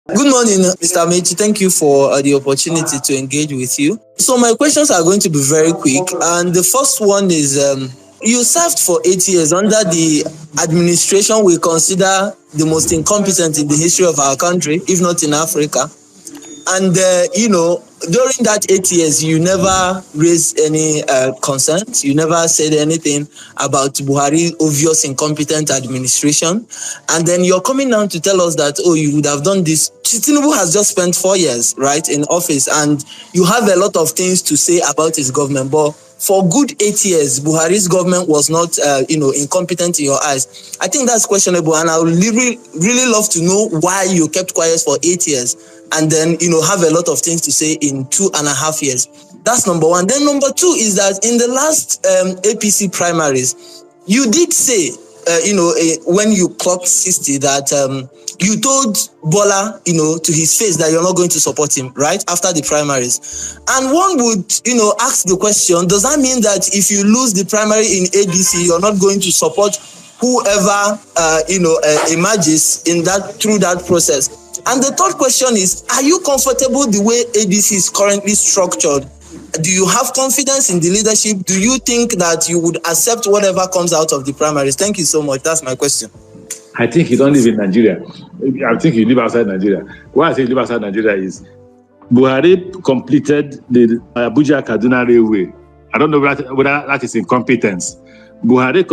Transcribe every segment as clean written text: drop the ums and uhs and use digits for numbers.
Good morning, Mr. Amechi. Thank you for the opportunity to engage with you. So my questions are going to be very quick. And the first one is, you served for 8 years under the administration we consider the most incompetent in the history of our country, if not in Africa. And, during that 8 years, you never raised any concerns. You never said anything about Buhari's obvious incompetent administration. And then you're coming down to tell us that, you would have done this. Tinubu has just spent 4 years, right, in office, and you have a lot of things to say about his government. But for good 8 years, Buhari's government was not, incompetent in your eyes. I think that's questionable, and I would really love to know why you kept quiet for 8 years and then, have a lot of things to say in 2.5 years. That's number one. Then number two is that in the last APC primaries, you did say, when you clocked 60, that you told Bola, to his face that you're not going to support him, right, after the primaries. And one would, ask the question, does that mean that if you lose the primary in ADC, you're not going to support whoever, emerges through that process? And the third question is, are you comfortable the way ADC is currently structured? Do you have confidence in the leadership? Do you think that you would accept whatever comes out of the primaries? Thank you so much. That's my question. I think you don't live in Nigeria. I think you live outside Nigeria. Why I say you live outside Nigeria is Buhari completed the Abuja-Kaduna Railway. I don't know whether that is incompetence. Buhari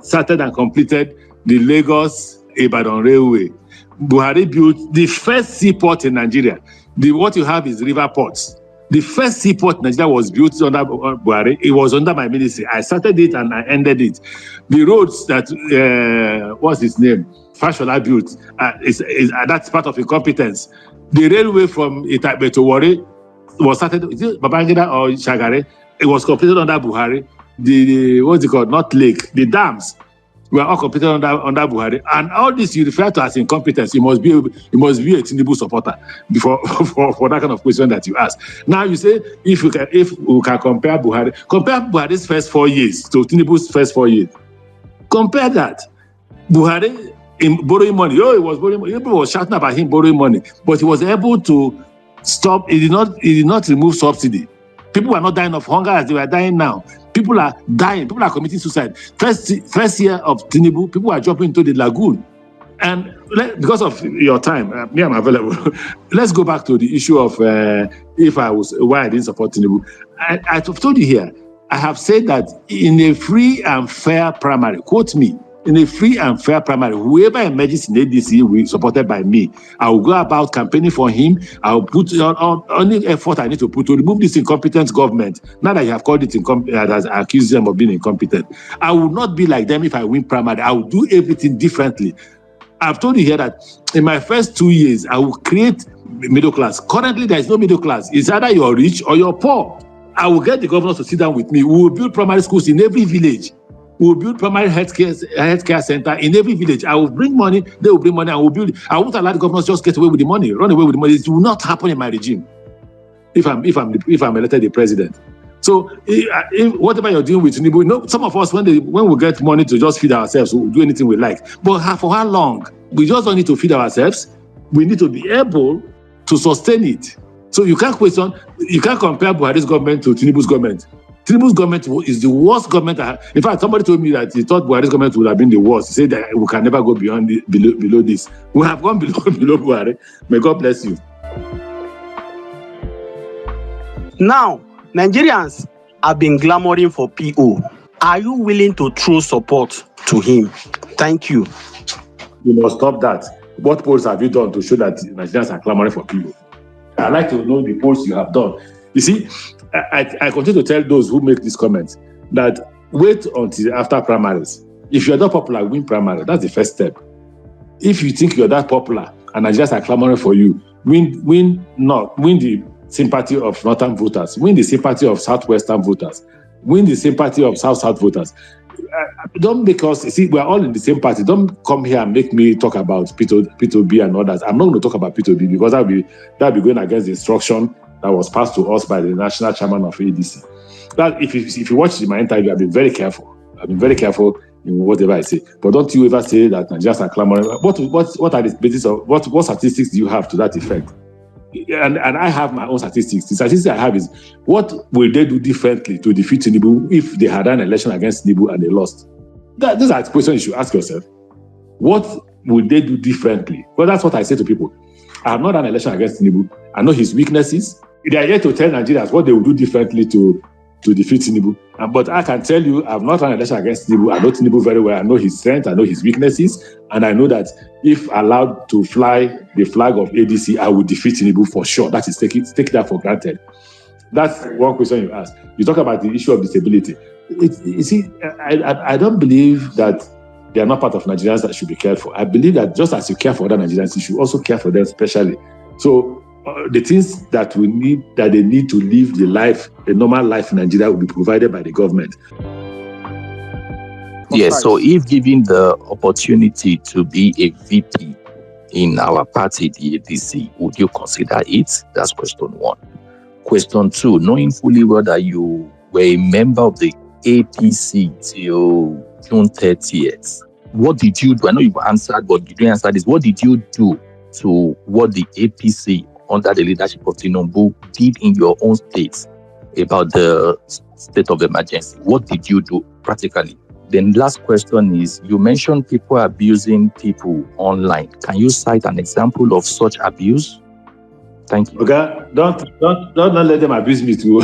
started and completed the Lagos-Ibadan Railway. Buhari built the first seaport in Nigeria. What you have is river ports. The first seaport in Nigeria was built under Buhari. It was under my ministry. I started it and I ended it. The roads that, what's his name? Fashola built, that's part of incompetence. The railway from Itakbe to Warri was started, is it Babangida or Shagare? It was completed under Buhari. What's it called? Not Lake. The dams were all completed under Buhari, and all this you refer to as incompetence. You must be a Tinubu supporter for that kind of question that you ask. Now you say if we can compare Buhari's first 4 years to Tinubu's first 4 years. Compare that. Buhari in borrowing money. He was borrowing money. People were shouting about him borrowing money, but he was able to stop. He did not remove subsidy. People are not dying of hunger as they were dying now. People are dying. People are committing suicide. First year of Tinubu, people are jumping into the lagoon. And because of your time, me, I'm available. Let's go back to the issue of why I didn't support Tinubu. I've told you here, I have said that in a free and fair primary, quote me, in a free and fair primary, whoever emerges in ADC will be supported by me. I will go about campaigning for him. I will put on any effort I need to put to remove this incompetent government. Now that you have called it incompetent, has accused them of being incompetent. I will not be like them if I win primary. I will do everything differently. I've told you here that in my first 2 years, I will create middle class. Currently, there is no middle class. It's either you're rich or you're poor. I will get the governors to sit down with me. We will build primary schools in every village. We will build primary healthcare center in every village. I will bring money, they will bring money, I won't allow the governors just get away with the money, run away with the money. It will not happen in my regime if I'm elected the president. So if whatever you're doing with Tinubu, some of us, when we get money to just feed ourselves, we'll do anything we like. But for how long? We just don't need to feed ourselves. We need to be able to sustain it. So you can't compare Buhari's government to Tinubu's government. Tinubu's government is the worst government. In fact, somebody told me that he thought Buhari's government would have been the worst. He said that we can never go below this. We have gone below Buhari. May God bless you. Now, Nigerians have been clamoring for PO. Are you willing to throw support to him? Thank you. You must stop that. What polls have you done to show that Nigerians are clamoring for PO? I'd like to know the polls you have done. You see, I continue to tell those who make these comments that wait until after primaries. If you're not popular, win primary. That's the first step. If you think you're that popular and Nigerians are clamoring for you, win the sympathy of northern voters, win the sympathy of southwestern voters, win the sympathy of south voters. Don't make us see we're all in the same party. Don't come here and make me talk about Peter Obi and others. I'm not going to talk about Peter Obi because that'll be going against the instruction that was passed to us by the national chairman of ADC. That if you watch my interview, I've been very careful. in whatever I say. But don't you ever say that Nigerians are clamoring. What are the basis of what statistics do you have to that effect? And I have my own statistics. The statistics I have is what will they do differently to defeat Tinubu if they had an election against Tinubu and they lost? Those are the questions you should ask yourself. What would they do differently? Well, that's what I say to people. I have not done an election against Tinubu. I know his weaknesses. They are yet to tell Nigerians what they will do differently to defeat Tinubu. But I can tell you, I have not run an election against Tinubu. I know Tinubu very well. I know his strength. I know his weaknesses. And I know that if allowed to fly the flag of ADC, I will defeat Tinubu for sure. That is take that for granted. That's one question you asked. You talk about the issue of disability. You see, I don't believe that they are not part of Nigerians that should be cared for. I believe that just as you care for other Nigerians, you should also care for them specially. So the things that they need to live the normal life in Nigeria will be provided by the government. Yes, so if given the opportunity to be a VP in our party, the ADC, would you consider it? That's question one. Question two, knowing fully well that you were a member of the APC till June 30th, what did you do? I know you've answered, but you didn't answer this. What did you do to what the APC under the leadership of Tinubu did in your own state about the state of emergency? What did you do practically? Then last question is, you mentioned people abusing people online. Can you cite an example of such abuse? Thank you. Okay, don't let them abuse me too.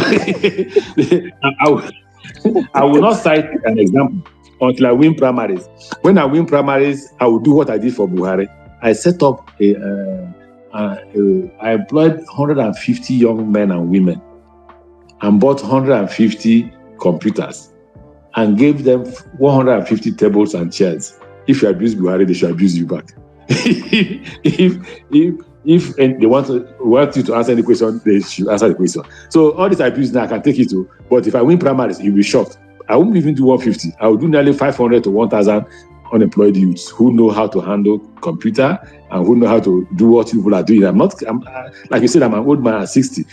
I will not cite an example until I win primaries. When I win primaries, I will do what I did for Buhari. I set up I employed 150 young men and women and bought 150 computers and gave them 150 tables and chairs. If you abuse Buhari, they should abuse you back. If they want you to answer any question, they should answer the question. So all this abuse now I can take it to, but if I win primaries, you'll be shocked. I won't even do 150. I will do nearly 500 to 1,000 unemployed youths who know how to handle computer and who know how to do what people are doing. I'm like you said, I'm an old man at 60.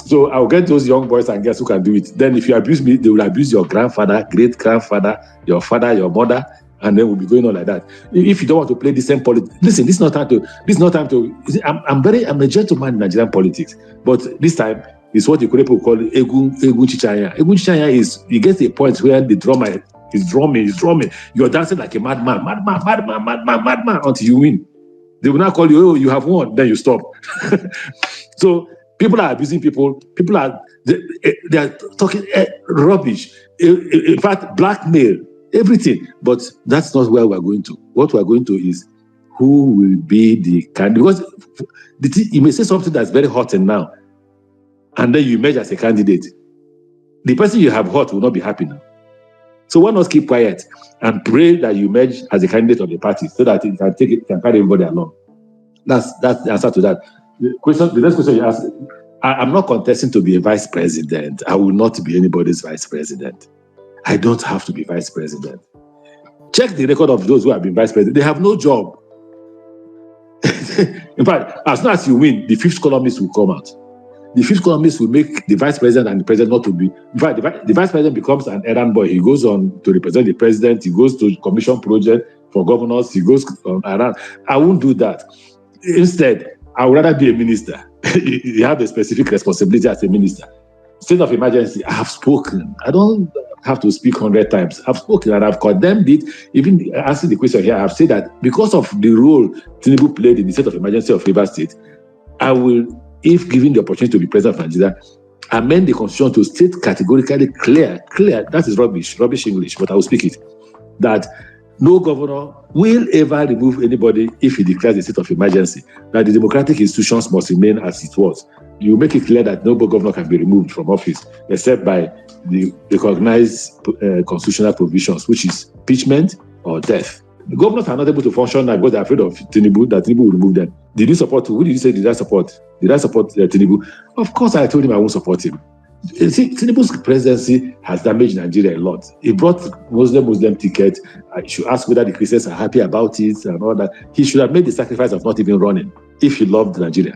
So I'll get those young boys and girls who can do it. Then if you abuse me, they will abuse your grandfather, great-grandfather, your father, your mother, and then we'll be going on like that. If you don't want to play the same politics, listen, this is not time to. I'm a gentleman in Nigerian politics, but this time is what the people call Egun Chichanya. Egun Chichanya is, you get to a point where the drummer is drumming. You're dancing like a madman until you win. They will not call you, oh, you have won, then you stop. So people are abusing people. People are talking rubbish. In fact, blackmail, everything. But that's not where we're going to. What we're going to is who will be the candidate. Because you may say something that's very hot and now, and then you emerge as a candidate. The person you have hot will not be happy now. So why not keep quiet and pray that you emerge as a candidate of the party so that it can carry everybody along? That's the answer to that. The next question you asked, I'm not contesting to be a vice president. I will not be anybody's vice president. I don't have to be vice president. Check the record of those who have been vice president. They have no job. In fact, as soon as you win, the fifth columnist will come out. The fifth columnist will make the vice president and the president not to be. In fact, the vice president becomes an errand boy. He goes on to represent the president. He goes to commission project for governors. He goes around. I won't do that. Instead, I would rather be a minister. You have a specific responsibility as a minister. State of emergency, I have spoken. I don't have to speak 100 times. I've spoken and I've condemned it. Even answering the question here, I've said that because of the role Tinubu played in the state of emergency of Rivers State, I will, if given the opportunity to be president of Nigeria, amend the constitution to state categorically clear, that is rubbish English, but I will speak it, that no governor will ever remove anybody if he declares a state of emergency, that the democratic institutions must remain as it was. You make it clear that no governor can be removed from office except by the recognized constitutional provisions, which is impeachment or death. The governors are not able to function now because they're afraid of Tinubu, that Tinubu will remove them. Did you support? Who did you say did I support? Did I support Tinubu? Of course, I told him I won't support him. See, Tinubu's presidency has damaged Nigeria a lot. He brought Muslim ticket. I should ask whether the Christians are happy about it and all that. He should have made the sacrifice of not even running if he loved Nigeria.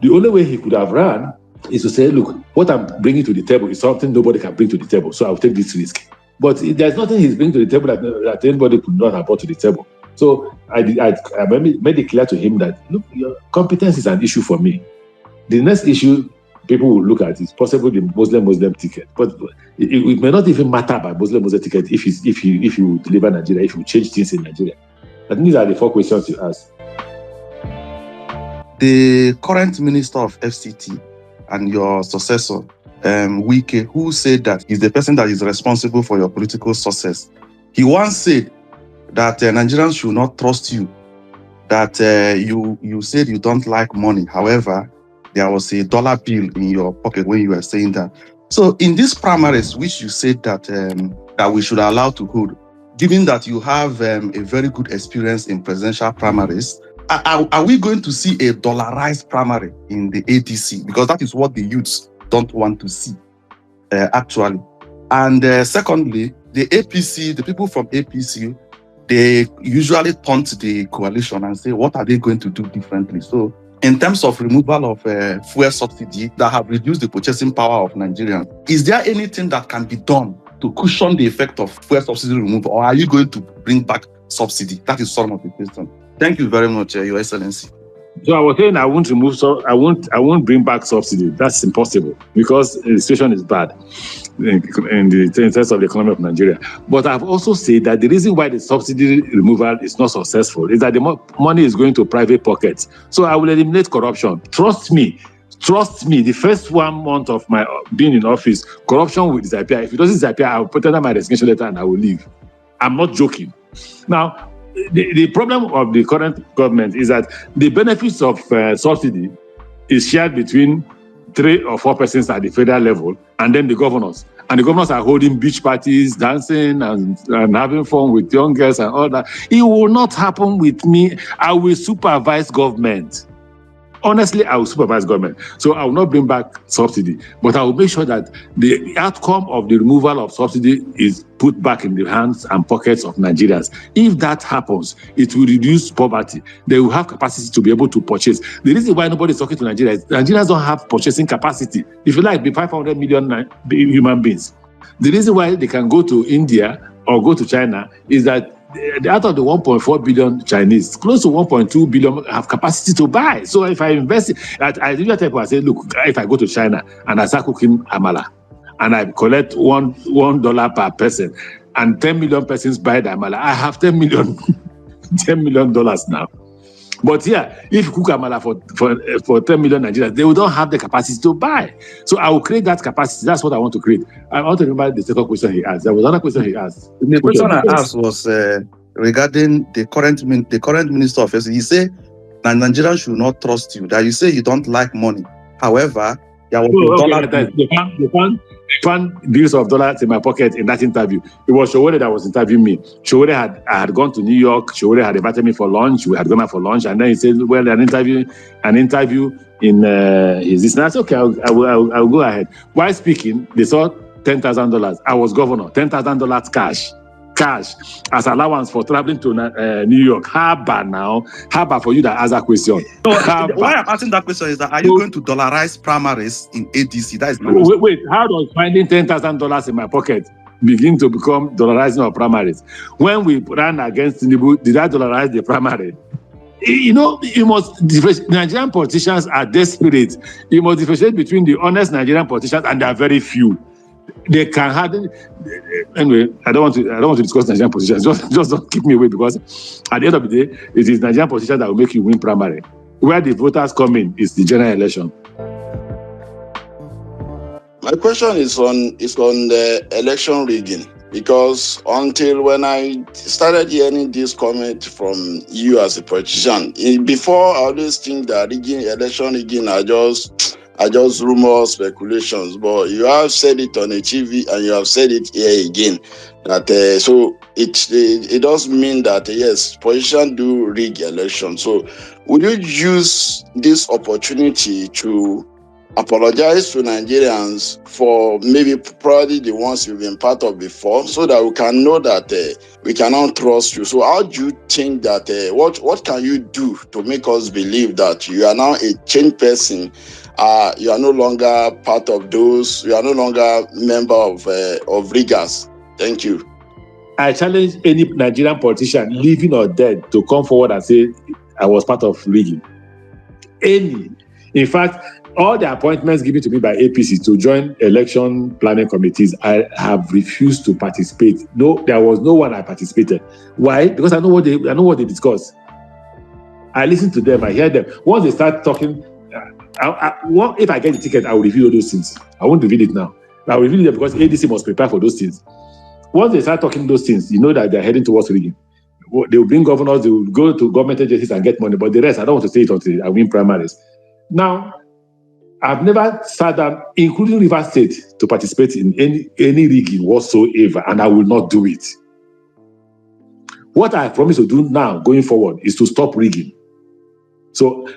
The only way he could have run is to say, look, what I'm bringing to the table is something nobody can bring to the table, so I'll take this risk. But there's nothing he's bringing to the table that anybody could not have brought to the table. So I made it clear to him that, look, your competence is an issue for me. The next issue people will look at is possibly the Muslim ticket. But it may not even matter about Muslim ticket if you deliver Nigeria, if you change things in Nigeria. I think these are the 4 questions you asked. The current minister of FCT and your successor, Wike, who said that he's the person that is responsible for your political success. He once said that Nigerians should not trust you, that you said you don't like money. However, there was a dollar bill in your pocket when you were saying that. So in these primaries, which you said that that we should allow to hold, given that you have a very good experience in presidential primaries, are we going to see a dollarized primary in the ADC? Because that is what the youths don't want to see, actually. And secondly, the APC, the people from APC, they usually taunt the coalition and say, what are they going to do differently? So in terms of removal of fuel subsidy that have reduced the purchasing power of Nigerians, is there anything that can be done to cushion the effect of fuel subsidy removal, or are you going to bring back subsidy? That is some of the question. Thank you very much, Your Excellency. So I was saying I won't bring back subsidy. That's impossible because the situation is bad in terms of the economy of Nigeria. But I've also said that the reason why the subsidy removal is not successful is that the money is going to private pockets. So I will eliminate corruption. Trust me, the first 1 month of my being in office, corruption will disappear. If it doesn't disappear, I will put under my resignation letter and I will leave. I'm not joking. Now, the problem of the current government is that the benefits of subsidy is shared between 3 or 4 persons at the federal level and then the governors. And the governors are holding beach parties, dancing and having fun with young girls and all that. It will not happen with me. I will supervise government. Honestly, I will supervise government. So I will not bring back subsidy, but I will make sure that the outcome of the removal of subsidy is put back in the hands and pockets of Nigerians. If that happens, it will reduce poverty. They will have capacity to be able to purchase. The reason why nobody is talking to Nigeria is Nigerians don't have purchasing capacity. If you like, be 500 million human beings. The reason why they can go to India or go to China is that out of the 1.4 billion Chinese, close to 1.2 billion have capacity to buy. So if I invest, I usually tell people, I say, look, if I go to China and I start cooking amala and I collect $1 per person and 10 million persons buy the amala, I have $10 million now. But yeah, if you cook amala for 10 million Nigerians, they don't have the capacity to buy. So I will create that capacity. That's what I want to create. I want to remember the second question he asked. There was another question he asked. The question I asked was regarding the current minister of FCT. He said that Nigerians should not trust you. That you say you don't like money. However, there was they found bills of dollars in my pocket in that interview. It was Showore that was interviewing me. Showore had gone to New York. Showore had invited me for lunch. We had gone out for lunch, and then he said, "Well, an interview in is this?" And I said, "Okay, I'll go ahead." While speaking, they saw $10,000. I was governor. $10,000 cash as allowance for traveling to New York. How bad for you that ask that question? So why I'm asking that question is that are you going to dollarize primaries in ADC? That is my wait. How does finding $10,000 in my pocket begin to become dollarizing of primaries? When we ran against Tinubu, did I dollarize the primary? You know, you must differentiate. Nigerian politicians are desperate. You must differentiate between the honest Nigerian politicians and there are very few. They can hardly. Anyway, I don't want to discuss Nigerian politicians. Just don't keep me away, because at the end of the day, it is Nigerian politicians that will make you win primary. Where the voters come in is the general election. My question is on the election rigging, because until when I started hearing this comment from you as a politician, before I always think that election rigging are just rumors, speculations, but you have said it on a TV and you have said it here again, that so it does mean that yes, politicians do rig election. So would you use this opportunity to apologize to Nigerians for probably the ones you've been part of before, so that we can know that we cannot trust you? So how do you think that what can you do to make us believe that you are now a changed person? You are no longer part of those. You are no longer member of riggers. Thank you. I challenge any Nigerian politician, living or dead, to come forward and say, I was part of rigging. Any. In fact, all the appointments given to me by APC to join election planning committees, I have refused to participate. No, there was no one I participated. Why? Because I know what they discuss. I listen to them, I hear them. Once they start talking, if I get the ticket, I will reveal those things. I won't reveal it now. I will reveal it because ADC must prepare for those things. Once they start talking those things, you know that they're heading towards rigging. They will bring governors, they will go to government agencies and get money. But the rest, I don't want to say it until I win primaries. Now, I've never sat down, including Rivers State, to participate in any rigging whatsoever, and I will not do it. What I promise to do now, going forward, is to stop rigging. So,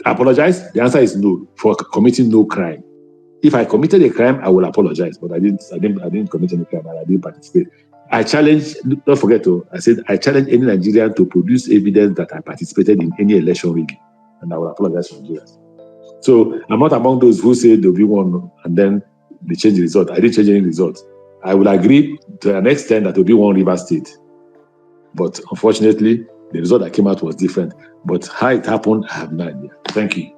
apologize. The answer is no, for committing no crime. If I committed a crime, I will apologize, but I didn't commit any crime, and I didn't participate. I challenge, don't forget, I said I challenge any Nigerian to produce evidence that I participated in any election rigging, and I will apologize to Nigerians. So I'm not among those who say there'll be one and then they change the result. I didn't change any result. I will agree to an extent that there'll be one Rivers State. But unfortunately, the result that came out was different. But how it happened, I have no idea. Thank you.